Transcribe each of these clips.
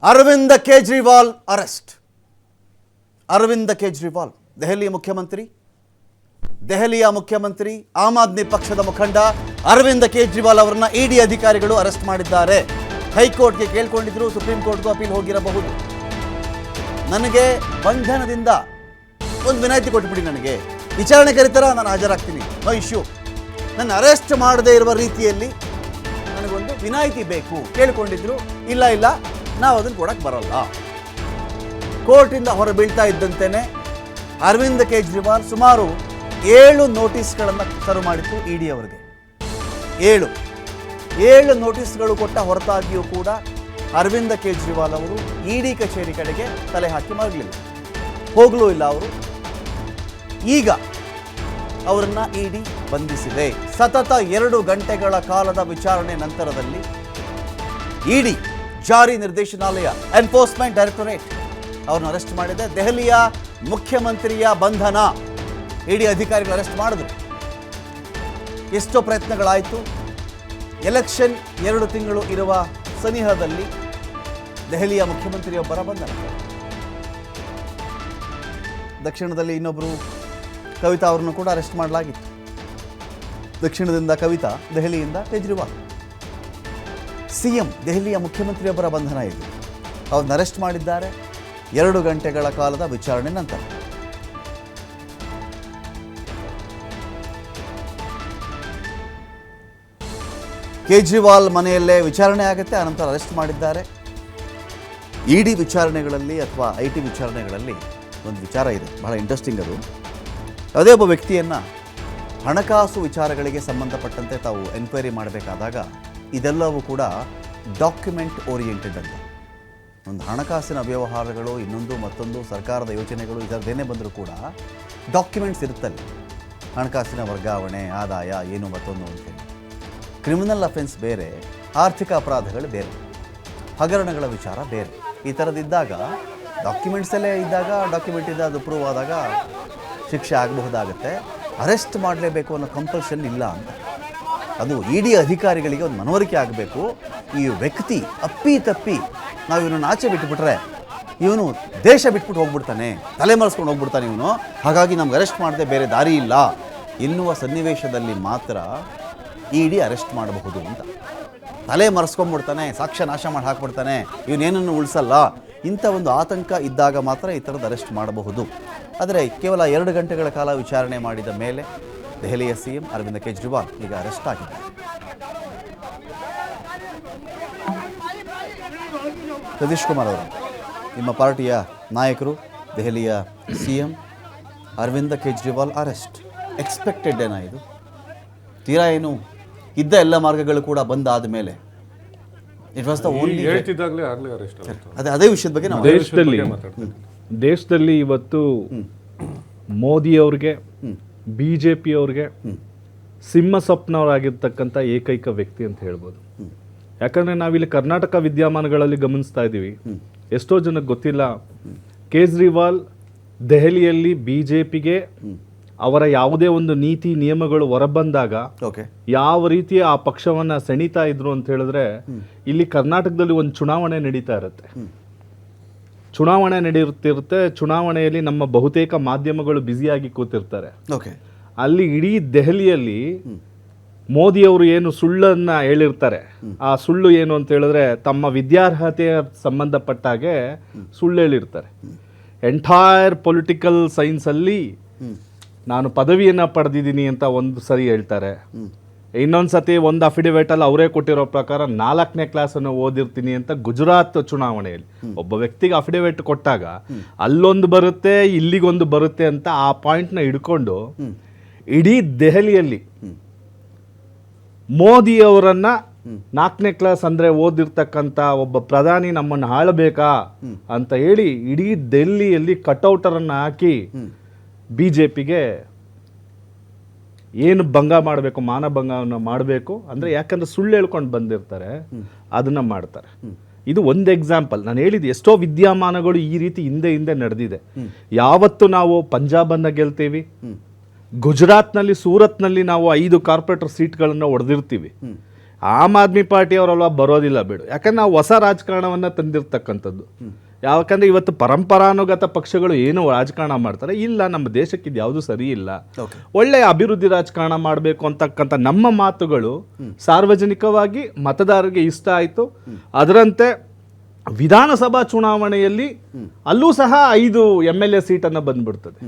Arvind Kejriwal arrest. Arvind Kejriwal ದೆಹಲಿಯ ಮುಖ್ಯಮಂತ್ರಿ ಆಮ್ ಆದ್ಮಿ ಪಕ್ಷದ ಮುಖಂಡ ಅರವಿಂದ ಕೇಜ್ರಿವಾಲ್ ಅವರನ್ನ ಇಡಿ ಅಧಿಕಾರಿಗಳು ಅರೆಸ್ಟ್ ಮಾಡಿದ್ದಾರೆ. ಹೈಕೋರ್ಟ್ಗೆ ಕೇಳ್ಕೊಂಡಿದ್ರು, ಸುಪ್ರೀಂ ಕೋರ್ಟ್ಗೂ ಅಪೀಲ್ ಹೋಗಿರಬಹುದು. ನನಗೆ ಬಂಧನದಿಂದ ಒಂದು ವಿನಾಯಿತಿ ಕೊಟ್ಬಿಡಿ, ನನಗೆ ವಿಚಾರಣೆ ಕರೀತಾರ, ನಾನು ಹಾಜರಾಗ್ತೀನಿ, ನೋ ಇಶ್ಯೂ. ನನ್ನ ಅರೆಸ್ಟ್ ಮಾಡದೇ ಇರುವ ರೀತಿಯಲ್ಲಿ ನನಗೊಂದು ವಿನಾಯಿತಿ ಬೇಕು ಕೇಳ್ಕೊಂಡಿದ್ರು. ಇಲ್ಲ ನಾವು ಅದನ್ನು ಕೊಡಕ್ಕೆ ಬರಲ್ಲ. ಕೋರ್ಟಿಂದ ಹೊರಬೀಳ್ತಾ ಇದ್ದಂತೆಯೇ ಅರವಿಂದ ಕೇಜ್ರಿವಾಲ್ ಸುಮಾರು 7 ನೋಟಿಸ್ಗಳನ್ನು ಸರ್ವ್ ಮಾಡಿತ್ತು ಇಡಿ ಅವರಿಗೆ. 7 ನೋಟಿಸ್ಗಳು ಕೊಟ್ಟ ಹೊರತಾಗಿಯೂ ಕೂಡ ಅರವಿಂದ ಕೇಜ್ರಿವಾಲ್ ಅವರು ಇಡಿ ಕಚೇರಿ ಕಡೆಗೆ ತಲೆ ಹಾಕಿ ಮರಗಲಿಲ್ಲ, ಹೋಗಲೂ ಇಲ್ಲ ಅವರು. ಈಗ ಅವರನ್ನ ಇಡಿ ಬಂಧಿಸಿದೆ. ಸತತ 2 ಗಂಟೆಗಳ ಕಾಲದ ವಿಚಾರಣೆ ನಂತರದಲ್ಲಿ ಇಡಿ ಜಾರಿ ನಿರ್ದೇಶನಾಲಯ ಎನ್ಫೋರ್ಸ್ಮೆಂಟ್ ಡೈರೆಕ್ಟರೇಟ್ ಅವ್ರನ್ನ ಅರೆಸ್ಟ್ ಮಾಡಿದೆ. ದೆಹಲಿಯ ಮುಖ್ಯಮಂತ್ರಿಯ ಬಂಧನ ಇಡಿ ಅಧಿಕಾರಿಗಳು ಅರೆಸ್ಟ್ ಮಾಡಿದ್ರು. ಎಷ್ಟೋ ಪ್ರಯತ್ನಗಳಾಯಿತು. ಎಲೆಕ್ಷನ್ 2 ತಿಂಗಳು ಇರುವ ಸನಿಹದಲ್ಲಿ ದೆಹಲಿಯ ಮುಖ್ಯಮಂತ್ರಿಯೊಬ್ಬರ ಬಂಧನ. ದಕ್ಷಿಣದಲ್ಲಿ ಇನ್ನೊಬ್ಬರು ಕವಿತಾ ಅವರನ್ನು ಕೂಡ ಅರೆಸ್ಟ್ ಮಾಡಲಾಗಿತ್ತು. ದಕ್ಷಿಣದಿಂದ ಕವಿತಾ, ದೆಹಲಿಯಿಂದ ಕೇಜ್ರಿವಾಲ್. ಸಿಎಂ ದೆಹಲಿಯ ಮುಖ್ಯಮಂತ್ರಿಯೊಬ್ಬರ ಬಂಧನ ಇದೆ. ಅವ್ರನ್ನ ಅರೆಸ್ಟ್ ಮಾಡಿದ್ದಾರೆ 2 ಗಂಟೆಗಳ ಕಾಲದ ವಿಚಾರಣೆ ನಂತರ. ಕೇಜ್ರಿವಾಲ್ ಮನೆಯಲ್ಲೇ ವಿಚಾರಣೆ ಆಗುತ್ತೆ, ಅನಂತರ ಅರೆಸ್ಟ್ ಮಾಡಿದ್ದಾರೆ. ಇಡಿ ವಿಚಾರಣೆಗಳಲ್ಲಿ ಅಥವಾ IT ವಿಚಾರಣೆಗಳಲ್ಲಿ ಒಂದು ವಿಚಾರ ಇದೆ, ಬಹಳ ಇಂಟ್ರೆಸ್ಟಿಂಗ್. ಅದು ಯಾವುದೇ ಒಬ್ಬ ವ್ಯಕ್ತಿಯನ್ನು ಹಣಕಾಸು ವಿಚಾರಗಳಿಗೆ ಸಂಬಂಧಪಟ್ಟಂತೆ ತಾವು ಎನ್ಕ್ವೈರಿ ಮಾಡಬೇಕಾದಾಗ ಇದೆಲ್ಲವೂ ಕೂಡ ಡಾಕ್ಯುಮೆಂಟ್ ಓರಿಯೆಂಟೆಡ್ ಅಂತ. ಒಂದು ಹಣಕಾಸಿನ ವ್ಯವಹಾರಗಳು, ಇನ್ನೊಂದು ಮತ್ತೊಂದು ಸರ್ಕಾರದ ಯೋಜನೆಗಳು, ಇದರದ್ದೇನೇ ಬಂದರೂ ಕೂಡ ಡಾಕ್ಯುಮೆಂಟ್ಸ್ ಇರುತ್ತಲ್ಲ. ಹಣಕಾಸಿನ ವರ್ಗಾವಣೆ, ಆದಾಯ ಏನು ಮತ್ತೊಂದು ಅಂತೇಳಿ. ಕ್ರಿಮಿನಲ್ ಅಫೆನ್ಸ್ ಬೇರೆ, ಆರ್ಥಿಕ ಅಪರಾಧಗಳು ಬೇರೆ, ಹಗರಣಗಳ ವಿಚಾರ ಬೇರೆ. ಈ ಥರದ್ದಿದ್ದಾಗ ಡಾಕ್ಯುಮೆಂಟ್ಸಲ್ಲೇ ಇದ್ದಾಗ, ಡಾಕ್ಯುಮೆಂಟಿಂದ ಅದು ಪ್ರೂವ್ ಆದಾಗ ಶಿಕ್ಷೆ ಆಗಬಹುದಾಗುತ್ತೆ. ಅರೆಸ್ಟ್ ಮಾಡಲೇಬೇಕು ಅನ್ನೋ ಕಂಪಲ್ಷನ್ ಇಲ್ಲ ಅಂತ. ಅದು ಇಡಿ ಅಧಿಕಾರಿಗಳಿಗೆ ಒಂದು ಮನವರಿಕೆ ಆಗಬೇಕು. ಈ ವ್ಯಕ್ತಿ ಅಪ್ಪಿ ನಾವು ಇವನನ್ನು ಆಚೆ ಬಿಟ್ಟುಬಿಟ್ರೆ ಇವನು ದೇಶ ಬಿಟ್ಬಿಟ್ಟು ಹೋಗ್ಬಿಡ್ತಾನೆ, ತಲೆ ಮರೆಸ್ಕೊಂಡು ಹೋಗ್ಬಿಡ್ತಾನೆ ಇವನು, ಹಾಗಾಗಿ ನಮ್ಗೆ ಅರೆಸ್ಟ್ ಮಾಡದೆ ಬೇರೆ ದಾರಿ ಇಲ್ಲ ಎನ್ನುವ ಸನ್ನಿವೇಶದಲ್ಲಿ ಮಾತ್ರ ಇಡಿ ಅರೆಸ್ಟ್ ಮಾಡಬಹುದು ಅಂತ. ತಲೆ ಮರೆಸ್ಕೊಂಡ್ಬಿಡ್ತಾನೆ, ಸಾಕ್ಷ್ಯ ನಾಶ ಮಾಡಿ ಹಾಕ್ಬಿಡ್ತಾನೆ, ಇವನೇನನ್ನು ಉಳಿಸಲ್ಲ, ಇಂಥ ಒಂದು ಆತಂಕ ಇದ್ದಾಗ ಮಾತ್ರ ಈ ಥರದ್ದು ಅರೆಸ್ಟ್ ಮಾಡಬಹುದು. ಆದರೆ ಕೇವಲ 2 ಗಂಟೆಗಳ ಕಾಲ ವಿಚಾರಣೆ ಮಾಡಿದ ಮೇಲೆ ದೆಹಲಿಯ ಸಿಎಂ ಅರವಿಂದ ಕೇಜ್ರಿವಾಲ್ ಈಗ ಅರೆಸ್ಟ್ ಆಗಿದ್ದಾರೆ. ಸತೀಶ್ ಕುಮಾರ್ ಅವರು, ನಿಮ್ಮ ಪಾರ್ಟಿಯ ನಾಯಕರು, ದೆಹಲಿಯ CM Arvind Kejriwal arrest expected ಏನಾ ಇದು? ತೀರಾ ಏನು ಇದ್ದ ಎಲ್ಲ ಮಾರ್ಗಗಳು ಕೂಡ ಬಂದಾದ ಮೇಲೆ ಇಟ್ ವಾಸ್ ದ ಓನ್ಲಿ ಅದೇ ವಿಷಯದ ಬಗ್ಗೆ ನಾವು ದೇಶದಲ್ಲಿ ಇವತ್ತು ಮೋದಿ ಅವ್ರಿಗೆ, BJP ಅವ್ರಿಗೆ ಸಿಂಹ ಸ್ವಪ್ನವರಾಗಿರ್ತಕ್ಕಂಥ ಏಕೈಕ ವ್ಯಕ್ತಿ ಅಂತ ಹೇಳ್ಬೋದು. ಯಾಕಂದರೆ ನಾವಿಲ್ಲಿ ಕರ್ನಾಟಕ ವಿದ್ಯಮಾನಗಳಲ್ಲಿ ಗಮನಿಸ್ತಾ ಇದ್ದೀವಿ, ಎಷ್ಟೋ ಜನಕ್ಕೆ ಗೊತ್ತಿಲ್ಲ, ಕೇಜ್ರಿವಾಲ್ ದೆಹಲಿಯಲ್ಲಿ BJPಗೆ ಅವರ ಯಾವುದೇ ಒಂದು ನೀತಿ ನಿಯಮಗಳು ಹೊರಬಂದಾಗ ಯಾವ ರೀತಿ ಆ ಪಕ್ಷವನ್ನು ಸೆಣೀತಾ ಇದ್ರು ಅಂತ ಹೇಳಿದ್ರೆ, ಇಲ್ಲಿ ಕರ್ನಾಟಕದಲ್ಲಿ ಒಂದು ಚುನಾವಣೆ ನಡೀತಾ ಇರುತ್ತೆ. ಚುನಾವಣೆ ನಡೆಯುತ್ತಿರುತ್ತೆ. ಚುನಾವಣೆಯಲ್ಲಿ ನಮ್ಮ ಬಹುತೇಕ ಮಾಧ್ಯಮಗಳು ಬ್ಯುಸಿಯಾಗಿ ಕೂತಿರ್ತಾರೆ. ಅಲ್ಲಿ ಇಡೀ ದೆಹಲಿಯಲ್ಲಿ ಮೋದಿಯವರು ಏನು ಸುಳ್ಳನ್ನ ಹೇಳಿರ್ತಾರೆ, ಆ ಸುಳ್ಳು ಏನು ಅಂತ ಹೇಳಿದ್ರೆ ತಮ್ಮ ವಿದ್ಯಾರ್ಹತೆಯ ಸಂಬಂಧಪಟ್ಟಾಗೆ ಸುಳ್ಳು ಹೇಳಿರ್ತಾರೆ. ಎಂಟೈರ್ ಪೊಲಿಟಿಕಲ್ ಸೈನ್ಸಲ್ಲಿ ನಾನು ಪದವಿಯನ್ನು ಪಡೆದಿದ್ದೀನಿ ಅಂತ ಒಂದು ಸರಿ ಹೇಳ್ತಾರೆ. ಇನ್ನೊಂದು ಸತಿ ಒಂದು ಅಫಿಡವಿಟಲ್ಲಿ ಅವರೇ ಕೊಟ್ಟಿರೋ ಪ್ರಕಾರ 4ನೇ ಕ್ಲಾಸನ್ನು ಓದಿರ್ತೀನಿ ಅಂತ ಗುಜರಾತ್ ಚುನಾವಣೆಯಲ್ಲಿ ಒಬ್ಬ ವ್ಯಕ್ತಿಗೆ ಅಫಿಡವಿಟ್ ಕೊಟ್ಟಾಗ ಅಲ್ಲೊಂದು ಬರುತ್ತೆ, ಇಲ್ಲಿಗೊಂದು ಬರುತ್ತೆ ಅಂತ ಆ ಪಾಯಿಂಟ್ನ ಹಿಡ್ಕೊಂಡು ಇಡೀ ದೆಹಲಿಯಲ್ಲಿ ಮೋದಿ ಅವರನ್ನ 4ನೇ ಕ್ಲಾಸ್ ಅಂದರೆ ಓದಿರ್ತಕ್ಕಂಥ ಒಬ್ಬ ಪ್ರಧಾನಿ ನಮ್ಮನ್ನು ಆಳಬೇಕಾ ಅಂತ ಹೇಳಿ ಇಡೀ ದೆಹಲಿಯಲ್ಲಿ ಕಟೌಟರನ್ನು ಹಾಕಿ BJPಗೆ ಏನು ಭಂಗ ಮಾಡಬೇಕು, ಮಾನಭಂಗವನ್ನು ಮಾಡಬೇಕು ಅಂದರೆ, ಯಾಕಂದ್ರೆ ಸುಳ್ಳು ಹೇಳ್ಕೊಂಡು ಬಂದಿರ್ತಾರೆ, ಅದನ್ನ ಮಾಡ್ತಾರೆ. ಇದು ಒಂದು ಎಕ್ಸಾಂಪಲ್. ನಾನು ಹೇಳಿದ್ದು ಎಷ್ಟೋ ವಿದ್ಯಮಾನಗಳು ಈ ರೀತಿ ಹಿಂದೆ ನಡೆದಿದೆ. ಯಾವತ್ತು ನಾವು ಪಂಜಾಬನ್ನು ಗೆಲ್ತೀವಿ, ಗುಜರಾತ್ನಲ್ಲಿ ಸೂರತ್ನಲ್ಲಿ ನಾವು 5 ಕಾರ್ಪೊರೇಟರ್ ಸೀಟ್ಗಳನ್ನು ಹೊಡೆದಿರ್ತೀವಿ. ಆಮ್ ಆದ್ಮಿ ಪಾರ್ಟಿ ಅವರಲ್ವ ಬರೋದಿಲ್ಲ ಬಿಡು, ಯಾಕಂದ್ರೆ ನಾವು ಹೊಸ ರಾಜಕಾರಣವನ್ನ ತಂದಿರ್ತಕ್ಕಂಥದ್ದು. ಯಾಕಂದ್ರೆ ಇವತ್ತು ಪರಂಪರಾನುಗತ ಪಕ್ಷಗಳು ಏನು ರಾಜಕಾರಣ ಮಾಡ್ತಾರೆ, ಇಲ್ಲ ನಮ್ಮ ದೇಶಕ್ಕೆ ಇದು ಯಾವುದು ಸರಿ ಇಲ್ಲ, ಒಳ್ಳೆಯ ಅಭಿವೃದ್ಧಿ ರಾಜಕಾರಣ ಮಾಡಬೇಕು ಅಂತಕ್ಕಂಥ ನಮ್ಮ ಮಾತುಗಳು ಸಾರ್ವಜನಿಕವಾಗಿ ಮತದಾರರಿಗೆ ಇಷ್ಟ ಆಯಿತು. ಅದರಂತೆ ವಿಧಾನಸಭಾ ಚುನಾವಣೆಯಲ್ಲಿ ಅಲ್ಲೂ ಸಹ 5 MLA ಸೀಟನ್ನು ಬಂದ್ಬಿಡ್ತದೆ.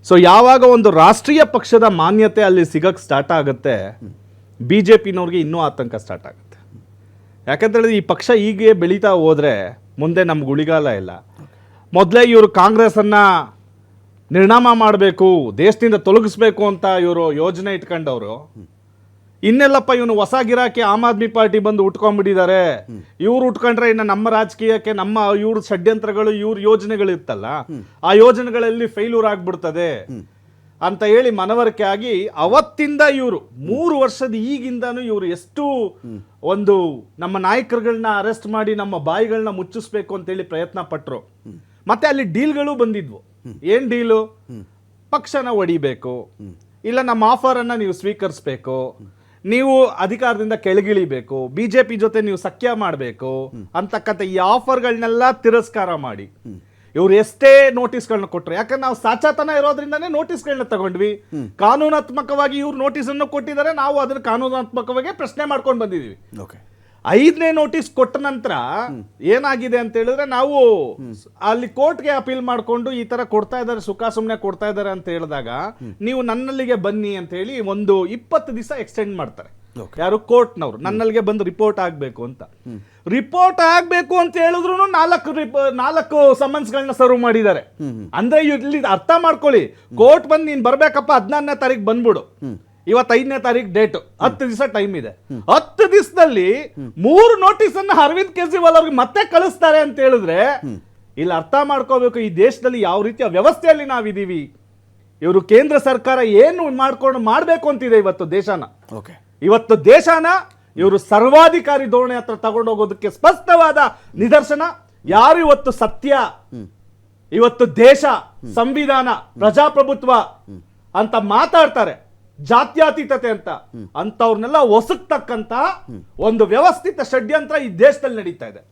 ಸೊ ಯಾವಾಗ ಒಂದು ರಾಷ್ಟ್ರೀಯ ಪಕ್ಷದ ಮಾನ್ಯತೆ ಅಲ್ಲಿ ಸಿಗಕ್ಕೆ ಸ್ಟಾರ್ಟ್ ಆಗುತ್ತೆ, BJPನವ್ರಿಗೆ ಇನ್ನೂ ಆತಂಕ ಸ್ಟಾರ್ಟ್ ಆಗುತ್ತೆ. ಯಾಕಂತೇಳಿದ್ರೆ ಈ ಪಕ್ಷ ಹೀಗೆ ಬೆಳೀತಾ ಹೋದರೆ ಮುಂದೆ ನಮ್ಗೆ ಉಳಿಗಾಲ ಇಲ್ಲ. ಮೊದಲೇ ಇವರು ಕಾಂಗ್ರೆಸ್ಸನ್ನು ನಿರ್ನಾಮ ಮಾಡಬೇಕು, ದೇಶದಿಂದ ತೊಲಗಿಸ್ಬೇಕು ಅಂತ ಇವರು ಯೋಜನೆ ಇಟ್ಕೊಂಡವರು, ಇನ್ನೆಲ್ಲಪ್ಪ ಇವನು ಹೊಸ ಗಿರಾಕಿ ಆಮ್ ಆದ್ಮಿ ಪಾರ್ಟಿ ಬಂದು ಉಟ್ಕೊಂಡ್ಬಿಟ್ಟಿದ್ದಾರೆ, ಇವ್ರು ಉಟ್ಕೊಂಡ್ರೆ ಇನ್ನು ನಮ್ಮ ರಾಜಕೀಯಕ್ಕೆ ನಮ್ಮ ಇವ್ರ ಷಡ್ಯಂತ್ರಗಳು ಇವ್ರ ಯೋಜನೆಗಳು ಇರ್ತಲ್ಲ ಆ ಯೋಜನೆಗಳಲ್ಲಿ ಫೇಲ್ಯೂರ್ ಆಗ್ಬಿಡ್ತದೆ ಅಂತ ಹೇಳಿ ಮನವರಿಕೆ ಆಗಿ ಅವತ್ತಿಂದ ಇವರು 3 ವರ್ಷದ ಈಗಿಂದಾನು ಇವರು ಎಷ್ಟು ಒಂದು ನಮ್ಮ ನಾಯಕರುಗಳನ್ನ ಅರೆಸ್ಟ್ ಮಾಡಿ ನಮ್ಮ ಬಾಯಿಗಳನ್ನ ಮುಚ್ಚಿಸ್ಬೇಕು ಅಂತೇಳಿ ಪ್ರಯತ್ನ ಪಟ್ರು. ಮತ್ತೆ ಅಲ್ಲಿ ಡೀಲ್ಗಳು ಬಂದಿದ್ವು. ಏನ್ ಡೀಲು? ಪಕ್ಷನ ಒಡಿಬೇಕು, ಇಲ್ಲ ನಮ್ಮ ಆಫರ್ ಅನ್ನ ನೀವು ಸ್ವೀಕರಿಸಬೇಕು, ನೀವು ಅಧಿಕಾರದಿಂದ ಕೆಳಗಿಳಿಬೇಕು, ಬಿಜೆಪಿ ಜೊತೆ ನೀವು ಸಖ್ಯ ಮಾಡಬೇಕು ಅಂತಕ್ಕಂಥ ಈ ಆಫರ್ಗಳನ್ನೆಲ್ಲ ತಿರಸ್ಕಾರ ಮಾಡಿ ಇವ್ರು ಎಷ್ಟೇ ನೋಟಿಸ್ಗಳನ್ನ ಕೊಟ್ಟರು. ಯಾಕಂದ್ರೆ ನಾವು ಸಾಚಾತನ ಇರೋದ್ರಿಂದಾನೇ ನೋಟಿಸ್ಗಳನ್ನ ತಗೊಂಡ್ವಿ. ಕಾನೂನಾತ್ಮಕವಾಗಿ ಇವ್ರು ನೋಟಿಸ್ ಅನ್ನು ಕೊಟ್ಟಿದ್ದಾರೆ, ನಾವು ಅದನ್ನ ಕಾನೂನಾತ್ಮಕವಾಗಿ ಪ್ರಶ್ನೆ ಮಾಡ್ಕೊಂಡು ಬಂದಿದೀವಿ. 5ನೇ ನೋಟಿಸ್ ಕೊಟ್ಟ ನಂತರ ಏನಾಗಿದೆ ಅಂತ ಹೇಳಿದ್ರೆ, ನಾವು ಅಲ್ಲಿ ಕೋರ್ಟ್ಗೆ ಅಪೀಲ್ ಮಾಡ್ಕೊಂಡು ಈ ತರ ಕೊಡ್ತಾ ಇದ್ದಾರೆ, ಸುಖ ಸುಮ್ನೆ ಕೊಡ್ತಾ ಇದ್ದಾರೆ ಅಂತ ಹೇಳಿದಾಗ ನೀವು ನನ್ನಲ್ಲಿಗೆ ಬನ್ನಿ ಅಂತ ಹೇಳಿ ಒಂದು 20 ದಿವಸ ಎಕ್ಸ್ಟೆಂಡ್ ಮಾಡ್ತಾರೆ. ಯಾರು? ಕೋರ್ಟ್ನವರು ನನ್ನಲ್ಲಿಗೆ ಬಂದು ರಿಪೋರ್ಟ್ ಆಗ್ಬೇಕು ಅಂತ. ರಿಪೋರ್ಟ್ ಆಗ್ಬೇಕು ಅಂತ ಹೇಳಿದ್ರು 4 ಸಮನ್ಸ್ಗಳನ್ನ ಸರ್ವ್ ಮಾಡಿದ್ದಾರೆ. ಅಂದ್ರೆ ಇಲ್ಲಿ ಅರ್ಥ ಮಾಡ್ಕೊಳ್ಳಿ, ಕೋರ್ಟ್ ಬಂದು ನೀನ್ ಬರ್ಬೇಕಪ್ಪ 14ನೇ ತಾರೀಕು ಬಂದ್ಬಿಡು, ಇವತ್ತು 5ನೇ ತಾರೀಕು ಡೇಟ್, 10 ದಿವಸ ಟೈಮ್ ಇದೆ. 10 ದಿವಸದಲ್ಲಿ 3 ನೋಟಿಸ್ ಅನ್ನ ಅರವಿಂದ್ ಕೇಜ್ರಿವಾಲ್ ಅವ್ರಿಗೆ ಮತ್ತೆ ಕಳಿಸ್ತಾರೆ ಅಂತ ಹೇಳಿದ್ರೆ ಇಲ್ಲಿ ಅರ್ಥ ಮಾಡ್ಕೋಬೇಕು ಈ ದೇಶದಲ್ಲಿ ಯಾವ ರೀತಿಯ ವ್ಯವಸ್ಥೆಯಲ್ಲಿ ನಾವಿದೀವಿ. ಇವರು ಕೇಂದ್ರ ಸರ್ಕಾರ ಏನು ಮಾಡ್ಬೇಕು ಅಂತಿದೆ ಇವತ್ತು ದೇಶನ. ಇವತ್ತು ದೇಶನ ಇವರು ಸರ್ವಾಧಿಕಾರಿ ಧೋರಣೆ ಹತ್ರ ತಗೊಂಡೋಗೋದಕ್ಕೆ ಸ್ಪಷ್ಟವಾದ ನಿದರ್ಶನ. ಯಾರು ಇವತ್ತು ಸತ್ಯ, ಇವತ್ತು ದೇಶ, ಸಂವಿಧಾನ, ಪ್ರಜಾಪ್ರಭುತ್ವ ಅಂತ ಮಾತಾಡ್ತಾರೆ, ಜಾತ್ಯತೀತತೆ ಅಂತವ್ರನ್ನೆಲ್ಲ ಒಸಕ್ತಕ್ಕಂತ ಒಂದು ವ್ಯವಸ್ಥಿತ ಷಡ್ಯಂತ್ರ ಈ ದೇಶದಲ್ಲಿ ನಡೀತಾ ಇದೆ.